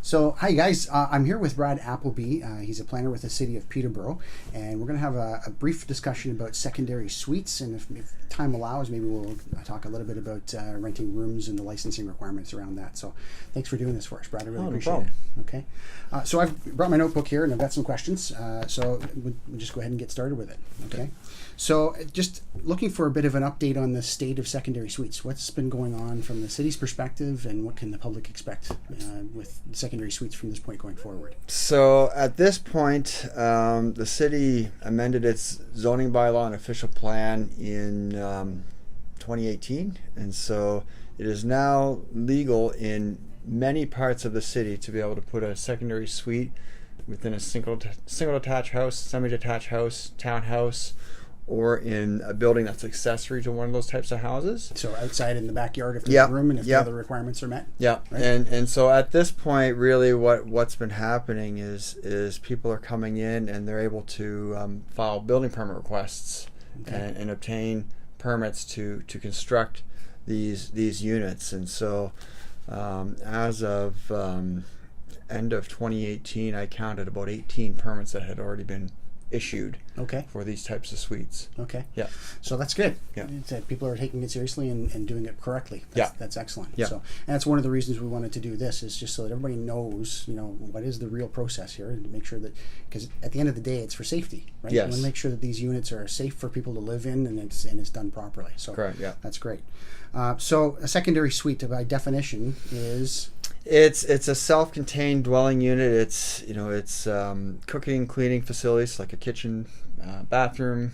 So, hi guys, I'm here with Brad Appleby. He's a planner with the city of Peterborough, and we're going to have a brief discussion about secondary suites. And if time allows, maybe we'll talk a little bit about renting rooms and the licensing requirements around that. So, thanks for doing this for us, Brad. I really appreciate it. Okay. So, I've brought my notebook here and I've got some questions. So, we'll just go ahead and get started with it. Okay. So, just looking for a bit of an update on the state of secondary suites. What's been going on from the city's perspective, and what can the public expect with secondary suites from this point going forward? So at this point, the city amended its zoning bylaw and official plan in 2018, and so it is now legal in many parts of the city to be able to put a secondary suite within a single detached house, semi-detached house, townhouse, or in a building that's accessory to one of those types of houses. So outside in the backyard if there's room and if the other requirements are met? Yeah, right? and so at this point, really what's been happening is people are coming in and they're able to file building permit requests and obtain permits to construct these units. And so as of end of 2018, I counted about 18 permits that had already been issued for these types of suites. Yeah. So that's good. Yeah. People are taking it seriously and doing it correctly. That's excellent. Yeah. So, and that's one of the reasons we wanted to do this, is just so that everybody knows, what is the real process here, and to make sure that, because at the end of the day, it's for safety, right? Yes. We want to make sure that these units are safe for people to live in, and it's done properly. So correct. Yeah. That's great. So a secondary suite, by definition, is... It's a self-contained dwelling unit. It's cooking, cleaning facilities like a kitchen, bathroom,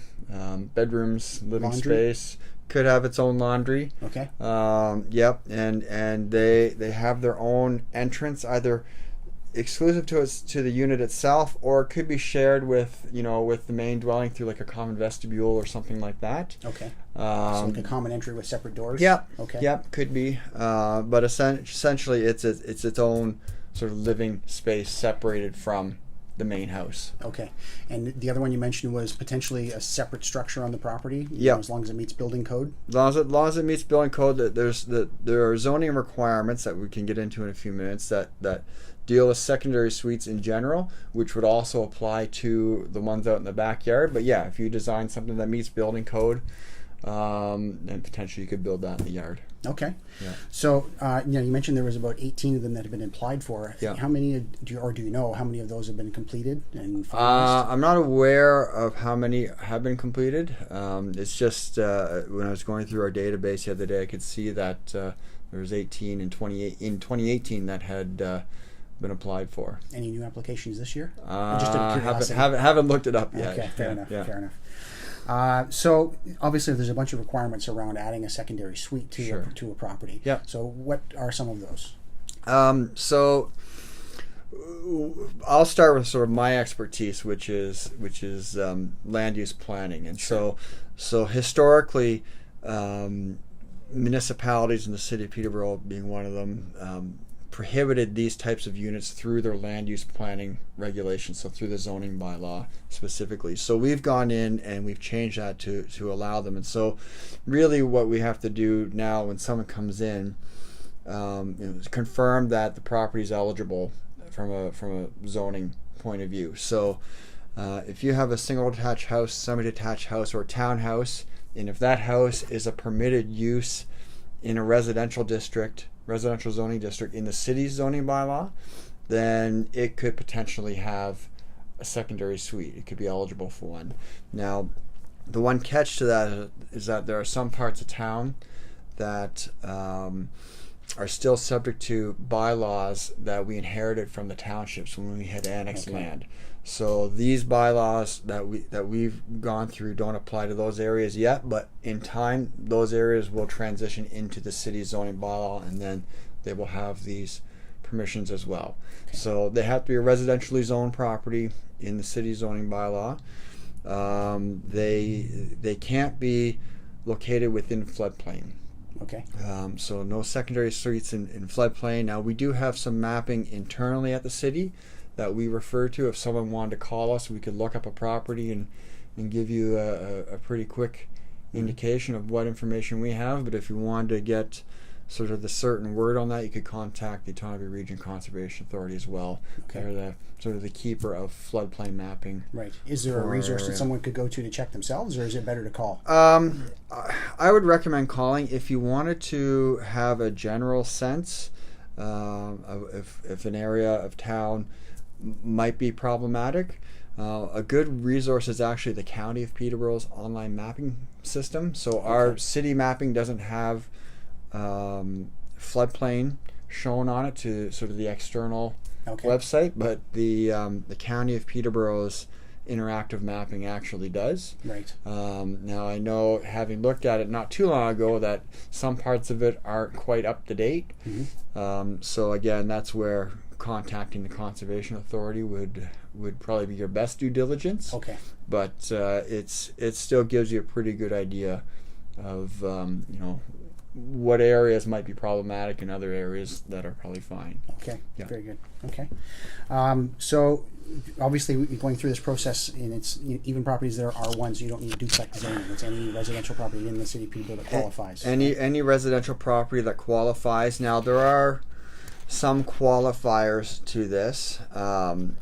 bedrooms, living space. Could have its own laundry. Okay. Yep. And they have their own entrance, either exclusive to the unit itself, or it could be shared with the main dwelling through like a common vestibule or something like that. Okay. So like a common entry with separate doors. Yep. Okay. Yep. Could be. But essentially, it's its own sort of living space separated from the main house. Okay. And the other one you mentioned was potentially a separate structure on the property. Yeah. As long as it meets building code. As long as it meets building code, there are zoning requirements that we can get into in a few minutes that deal with secondary suites in general, which would also apply to the ones out in the backyard. But yeah, if you design something that meets building code, then potentially you could build that in the yard. Okay. Yeah. So you mentioned there was about 18 of them that have been applied for. Yeah. How many do you know how many of those have been completed and finalized? I'm not aware of how many have been completed. It's just when I was going through our database the other day, I could see that there was 18 in 2018 that had been applied for. Any new applications this year? Just haven't looked it up yet. Okay, fair enough. So obviously there's a bunch of requirements around adding a secondary suite to a property. Yeah. So what are some of those? So I'll start with sort of my expertise, which is land use planning, and so historically, municipalities in the city of Peterborough, being one of them, prohibited these types of units through their land use planning regulations, so through the zoning bylaw specifically. So we've gone in and we've changed that to allow them. And so really what we have to do now when someone comes in is confirm that the property is eligible from a zoning point of view. So if you have a single detached house, semi-detached house, or townhouse, and if that house is a permitted use in a residential zoning district in the city's zoning bylaw, then it could potentially have a secondary suite. It could be eligible for one. Now, the one catch to that is that there are some parts of town that are still subject to bylaws that we inherited from the townships when we had annexed land. So these bylaws that we've gone through don't apply to those areas yet, but in time those areas will transition into the city's zoning bylaw, and then they will have these permissions as well. Okay. So they have to be a residentially zoned property in the city's zoning bylaw. They can't be located within floodplain. Okay. So no secondary suites in floodplain. Now we do have some mapping internally at the city that we refer to. If someone wanted to call us, we could look up a property and give you a pretty quick indication of what information we have. But if you wanted to get sort of the certain word on that, you could contact the Appleby Region Conservation Authority as well. Okay. They're the sort of the keeper of floodplain mapping. Right. Is there a resource that someone could go to check themselves, or is it better to call? I would recommend calling if you wanted to have a general sense of if an area of town might be problematic. A good resource is actually the County of Peterborough's online mapping system. So our city mapping doesn't have floodplain shown on it to sort of the external website, but the County of Peterborough's interactive mapping actually does. Right. Now I know, having looked at it not too long ago, that some parts of it aren't quite up to date. So again, that's where contacting the Conservation Authority would probably be your best due diligence. Okay. But it still gives you a pretty good idea of what areas might be problematic and other areas that are probably fine. Okay. Yeah. Very good. Okay. So obviously going through this process, and it's even properties that are R1s, you don't need duplex zoning. It's any residential property in the city of Peterborough that qualifies. Any residential property that qualifies. Now there are some qualifiers to this, and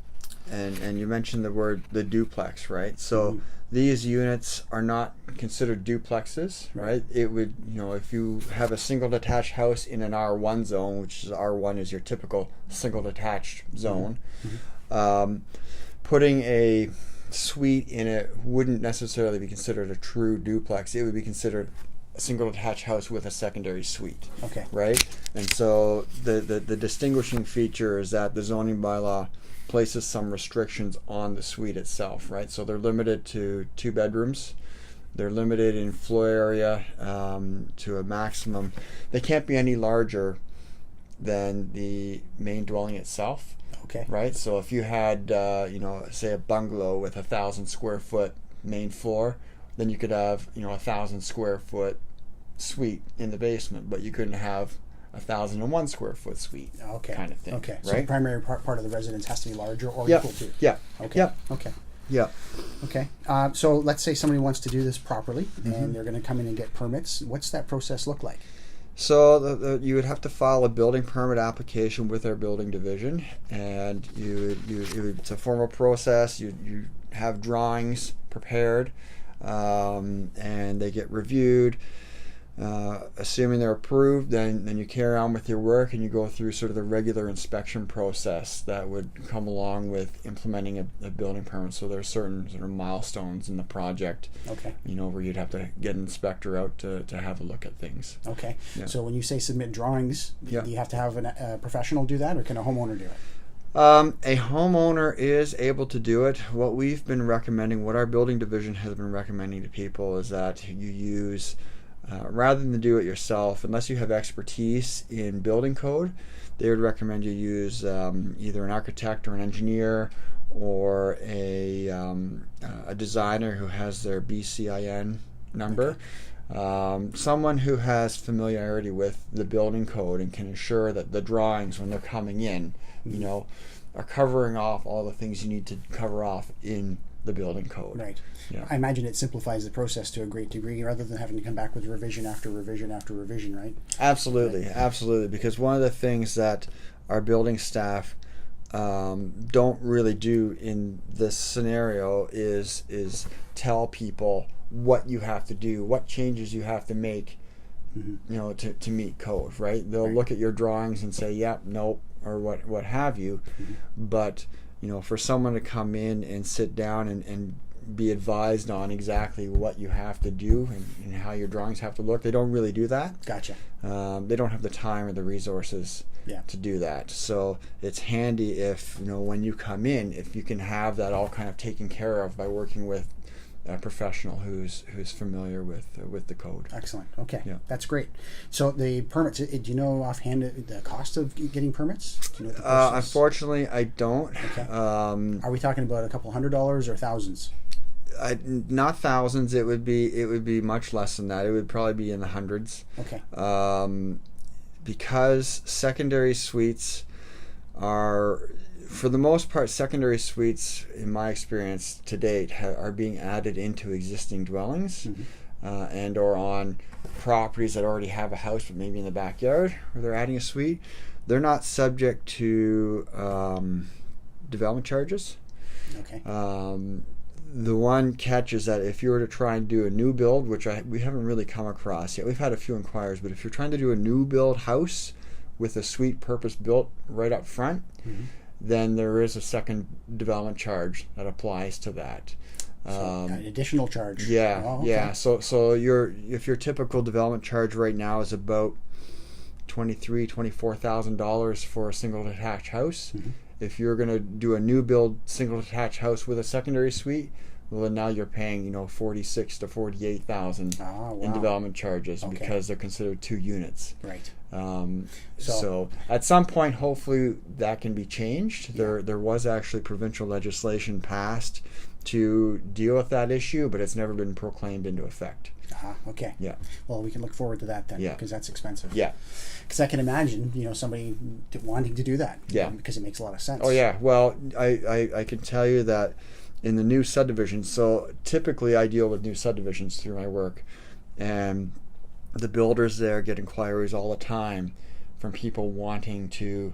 you mentioned the duplex, right? So these units are not considered duplexes, right? It would, if you have a single detached house in an R1 zone, which is R1 is your typical single detached zone, putting a suite in it wouldn't necessarily be considered a true duplex. It would be considered a single detached house with a secondary suite. Okay. Right? And so the distinguishing feature is that the zoning bylaw places some restrictions on the suite itself, right? So they're limited to 2 bedrooms. They're limited in floor area to a maximum. They can't be any larger than the main dwelling itself. Okay. Right? So if you had, say a bungalow with 1,000 square foot main floor, then you could have, 1,000 square foot suite in the basement, but you couldn't have 1,001 square foot suite. Okay. Kind of thing. Okay. Right? So the primary part of the residence has to be larger or equal to. Yeah. Okay. Yep. Okay. Yeah. Okay. So let's say somebody wants to do this properly, and they're going to come in and get permits. What's that process look like? So you would have to file a building permit application with our building division, and it's a formal process. You have drawings prepared, and they get reviewed. Assuming they're approved, then you carry on with your work, and you go through sort of the regular inspection process that would come along with implementing a building permit. So there are certain sort of milestones in the project, where you'd have to get an inspector out to have a look at things. Okay. Yeah. So when you say submit drawings, do you have to have a professional do that, or can a homeowner do it? A homeowner is able to do it. What we've been recommending, what our building division has been recommending to people, is that you use, rather than do it yourself, unless you have expertise in building code, they would recommend you use either an architect or an engineer, or a designer who has their BCIN number. Someone who has familiarity with the building code and can ensure that the drawings, when they're coming in, are covering off all the things you need to cover off in the building code. Right. Yeah. I imagine it simplifies the process to a great degree, rather than having to come back with revision after revision after revision, right? Absolutely, absolutely. Because one of the things that our building staff don't really do in this scenario is tell people what you have to do, what changes you have to make, to meet code, right? They'll look at your drawings and say, yep, nope, or what have you. But for someone to come in and sit down and be advised on exactly what you have to do and how your drawings have to look, they don't really do that. Gotcha. They don't have the time or the resources to do that. So it's handy if, when you come in, if you can have that all kind of taken care of by working with a professional who's familiar with the code. Excellent. Okay. Yeah. That's great. So the permits, do you know offhand the cost of getting permits? Do you know what the process? Unfortunately, I don't. Okay. Are we talking about a couple $100s or thousands? Not thousands. It would be much less than that. It would probably be in the hundreds. Okay. Because secondary suites are, for the most part, secondary suites, in my experience to date, are being added into existing dwellings. and or on properties that already have a house but maybe in the backyard where they're adding a suite, they're not subject to development charges. Okay. The one catch is that if you were to try and do a new build, which we haven't really come across yet, we've had a few inquiries, but if you're trying to do a new build house with a suite purpose built right up front, then there is a second development charge that applies to that. So, an additional charge. Yeah, Oh, okay. yeah. So if your typical development charge right now is about $24,000 for a single detached house. If you're going to do a new build single detached house with a secondary suite, well, then now you're paying $46,000 to $48,000 in development charges because they're considered two units. Right. So at some point, hopefully that can be changed. There was actually provincial legislation passed to deal with that issue, but it's never been proclaimed into effect. Okay. Yeah. Well, we can look forward to that then, because that's expensive. Yeah. Because I can imagine, somebody wanting to do that. Yeah. Because it makes a lot of sense. Oh yeah. Well, I can tell you that in the new subdivisions. So typically, I deal with new subdivisions through my work, and the builders there get inquiries all the time from people wanting to,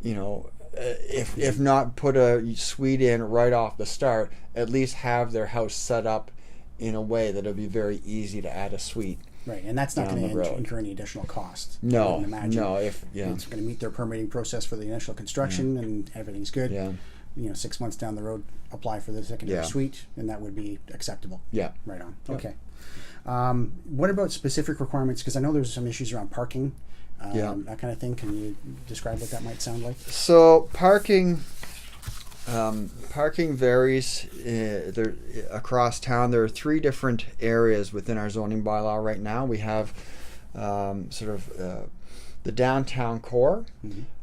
if not put a suite in right off the start, at least have their house set up in a way that it'll be very easy to add a suite. Right, and that's not going to incur any additional cost. No, no. It's going to meet their permitting process for the initial construction, and everything's good. Yeah. 6 months down the road, apply for the secondary suite, and that would be acceptable. Yeah. Right on. Yep. Okay. What about specific requirements? Because I know there's some issues around parking, that kind of thing. Can you describe what that might sound like? So parking varies across town. There are 3 different areas within our zoning bylaw right now. We have the downtown core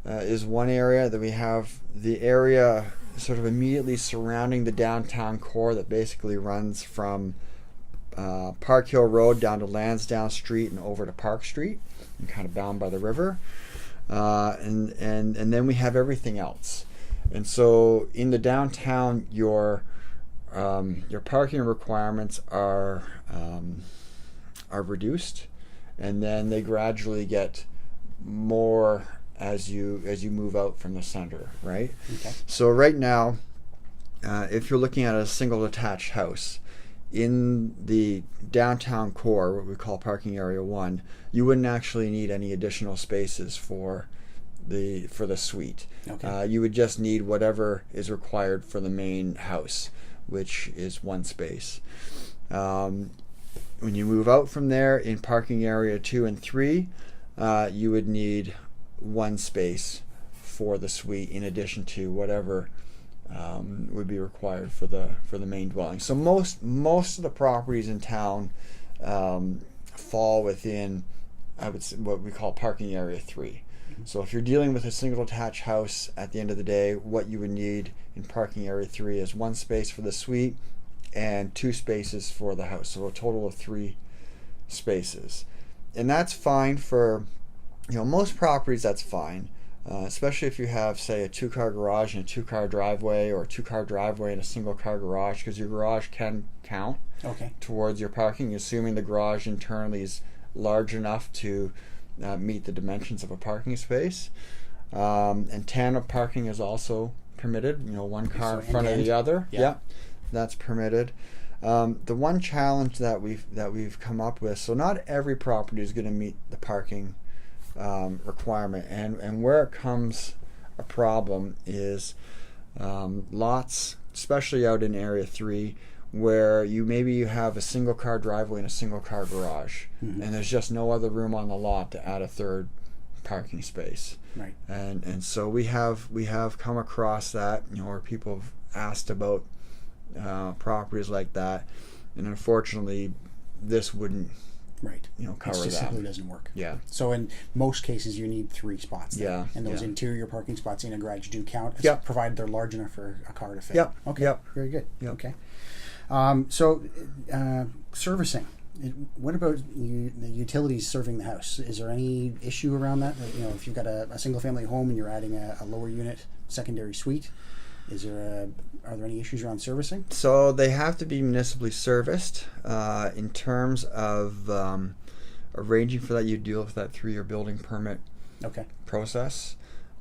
is one area. That we have the area sort of immediately surrounding the downtown core that basically runs from Park Hill Road down to Lansdowne Street and over to Park Street, and kind of bound by the river. And then we have everything else. And so in the downtown, your parking requirements are reduced, and then they gradually get more as you move out from the center, right? Okay. So right now, if you're looking at a single detached house in the downtown core, what we call parking area 1, you wouldn't actually need any additional spaces for the suite. Okay. You would just need whatever is required for the main house, which is 1 space. When you move out from there in parking area 2 and 3, you would need 1 space for the suite in addition to whatever would be required for the main dwelling. So most of the properties in town fall within, I would say, what we call parking area 3. So if you're dealing with a single detached house, at the end of the day, what you would need in parking area 3 is 1 space for the suite and 2 spaces for the house. So a total of 3 spaces. And that's fine for, most properties. That's fine, especially if you have, say, a 2-car garage and a 2-car driveway, or a 2-car driveway and a single-car garage, because your garage can count towards your parking, assuming the garage internally is large enough to meet the dimensions of a parking space. And tandem parking is also permitted. 1 car in front of the other. Yeah, that's permitted. The one challenge that we've come up with, so not every property is going to meet the parking requirement, and where it comes a problem is lots, especially out in area 3, where you have a single car driveway and a single car garage, and there's just no other room on the lot to add a 3rd parking space. Right. And so we have come across that, where people have asked about properties like that, and unfortunately this wouldn't cover that. It just simply doesn't work. Yeah. So in most cases you need 3 spots there. Yeah. And those interior parking spots in a garage do count, provided they're large enough for a car to fit. Yep. Okay. Yep. Very good. Yep. Okay. Servicing. What about the utilities serving the house? Is there any issue around that? If you've got a single family home and you're adding a lower unit secondary suite, Are there any issues around servicing? So they have to be municipally serviced. In terms of arranging for that, you deal with that through your building permit process.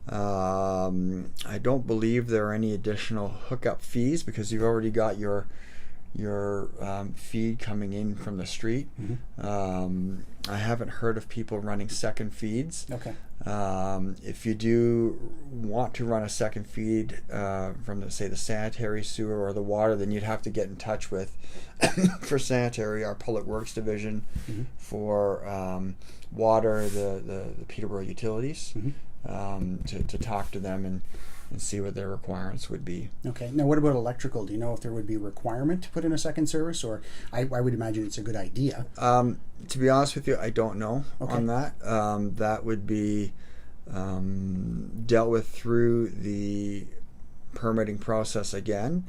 I don't believe there are any additional hookup fees because you've already got your feed coming in from the street. I haven't heard of people running second feeds. If you do want to run a second feed from the sanitary sewer or the water, then you'd have to get in touch with for sanitary our public works division, for water the Peterborough utilities, to talk to them and see what their requirements would be. Okay. Now, what about electrical? Do you know if there would be a requirement to put in a second service, or I would imagine it's a good idea. To be honest with you, I don't know on that. That would be dealt with through the permitting process again.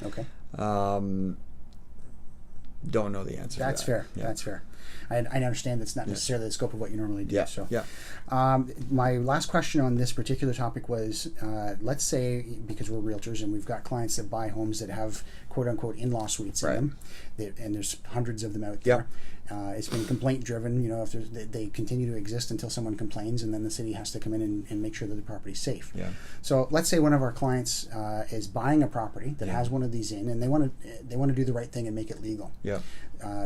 Don't know the answer. That's to that. fair. Yeah. That's fair. I understand that's not necessarily the scope of what you normally do. My last question on this particular topic was, let's say, because we're realtors and we've got clients that buy homes that have quote-unquote in-law suites in them, and there's hundreds of them out there. It's been complaint-driven. If they continue to exist until someone complains, and then the city has to come in and make sure that the property's safe. So let's say one of our clients is buying a property that has one of these in, and they want to do the right thing and make it legal.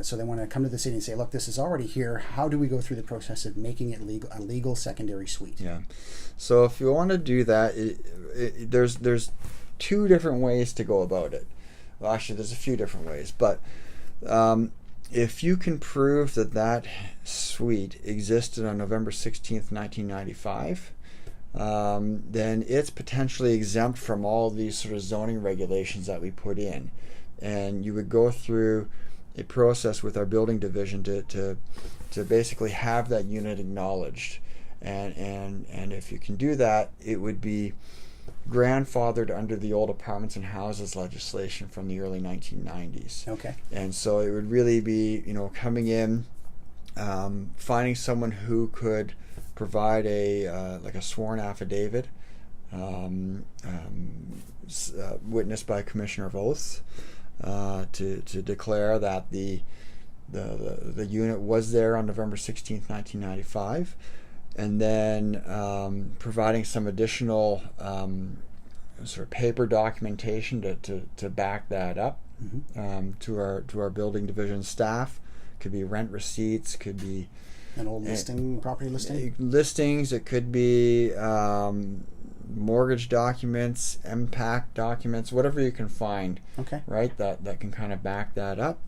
So they want to come to the city and say, look, this is already here. How do we go through the process of making it a legal secondary suite? So if you want to do that, there's two different ways to go about it. Well, actually, there's a few different ways, but if you can prove that suite existed on November 16th, 1995, then it's potentially exempt from all these sort of zoning regulations that we put in. And you would go through a process with our building division to basically have that unit acknowledged. And if you can do that, it would be grandfathered under the old apartments and houses legislation from the early 1990s. And so it would really be, coming in, finding someone who could provide a sworn affidavit, witnessed by a commissioner of oaths, to declare that the unit was there on November 16th, 1995. And then providing some additional sort of paper documentation to back that up to our building division staff. Could be rent receipts, could be an old property listing, listings. It could be mortgage documents, impact documents, whatever you can find. Right, that can kind of back that up.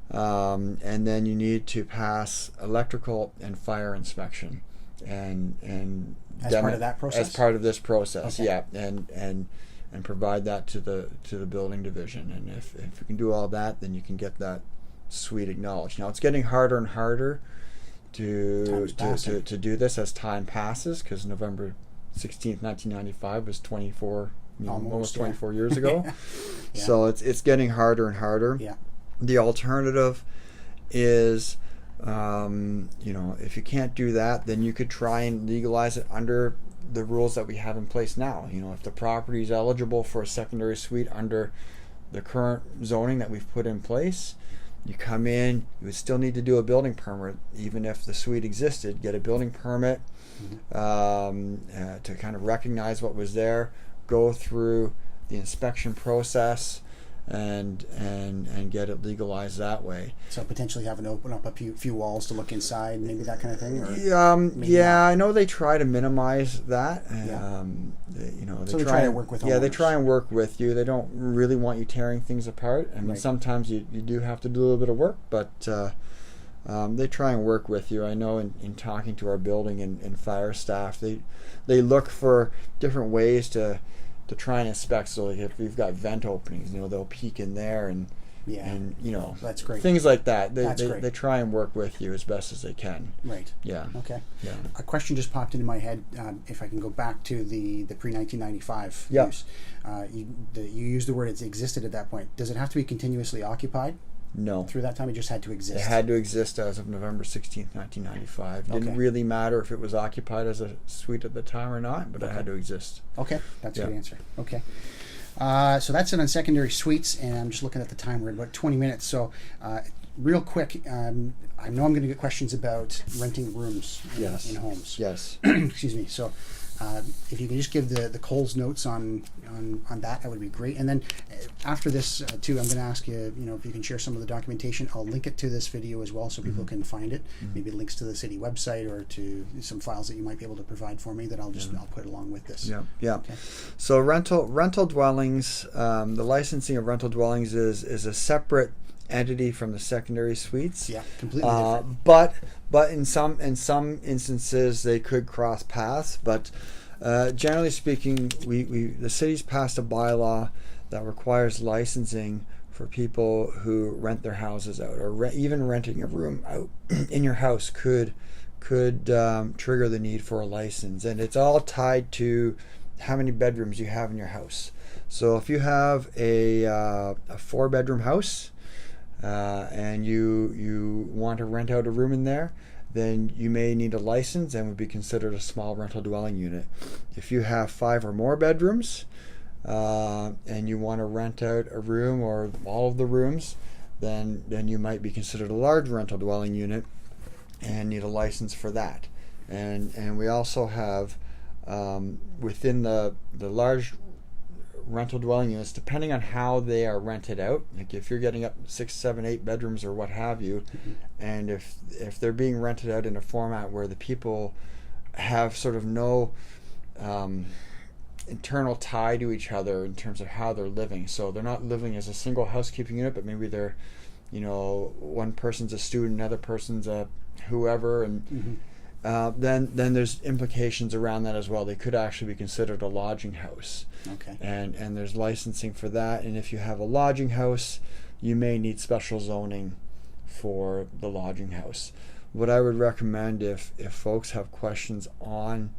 And then you need to pass electrical and fire inspection. And as part of that process? As part of this process, and provide that to the building division. And if you can do all that, then you can get that suite acknowledged. Now it's getting harder and harder to do this as time passes, because November 16th, 1995 was almost 24 years ago. So it's getting harder and harder. The alternative is, if you can't do that, then you could try and legalize it under the rules that we have in place now. If the property is eligible for a secondary suite under the current zoning that we've put in place, you come in, you would still need to do a building permit, even if the suite existed. Get a building permit to kind of recognize what was there, go through the inspection process, and get it legalized that way. So potentially having to open up a few walls to look inside, maybe that kind of thing. I know they try to minimize that. They try and work with homeowners. They try and work with you. They don't really want you tearing things apart. I mean, sometimes you do have to do a little bit of work, but they try and work with you. I know in talking to our building and fire staff, they look for different ways to try and inspect. So like if you've got vent openings, they'll peek in there and that's great. Things like that. They try and work with you as best as they can. Right. Yeah. Okay. Yeah. A question just popped into my head. If I can go back to the pre-1995 use, you used the word "it's existed" at that point. Does it have to be continuously occupied? No. Through that time, it just had to exist. It had to exist as of November 16th, 1995. It didn't really matter if it was occupied as a suite at the time or not, but it had to exist. Okay, that's a good answer. Okay. So that's it on secondary suites, and I'm just looking at the time. We're at about 20 minutes. So, real quick, I know I'm going to get questions about renting rooms in homes. Yes. Excuse me. So, if you can just give the Coles notes on that would be great. And then after this, too, I'm going to ask you, if you can share some of the documentation. I'll link it to this video as well so people can find it. Maybe links to the city website or to some files that you might be able to provide for me that I'll put along with this. Yeah. Okay. So rental dwellings, the licensing of rental dwellings is a separate entity from the secondary suites. Yeah, completely different. But in some instances they could cross paths. But generally speaking, the city's passed a bylaw that requires licensing for people who rent their houses out, or even renting a room out in your house could trigger the need for a license, and it's all tied to how many bedrooms you have in your house. So if you have a 4-bedroom house, and you want to rent out a room in there, then you may need a license and would be considered a small rental dwelling unit. If you have 5 or more bedrooms, and you want to rent out a room or all of the rooms, then you might be considered a large rental dwelling unit and need a license for that. And we also have within the large rental dwelling units, depending on how they are rented out, like if you're getting up 6, 7, 8 bedrooms or what have you, and if they're being rented out in a format where the people have sort of no internal tie to each other in terms of how they're living, so they're not living as a single housekeeping unit, but maybe they're, one person's a student, another person's a whoever, and then there's implications around that as well. They could actually be considered a lodging house. Okay. And there's licensing for that. And if you have a lodging house, you may need special zoning for the lodging house. What I would recommend, if folks have questions on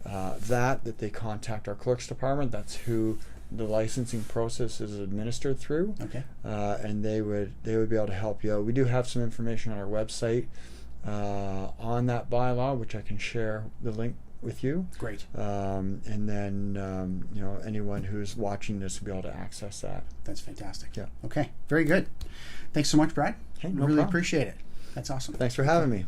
that they contact our clerks department. That's who the licensing process is administered through. Okay. And they would be able to help you out. We do have some information on our website on that bylaw, which I can share the link with you. Great. And then anyone who's watching this will be able to access that. That's fantastic. Yeah. Okay. Very good. Thanks so much, Brad. Hey, no really problem. Appreciate it. That's awesome. Thanks for having me.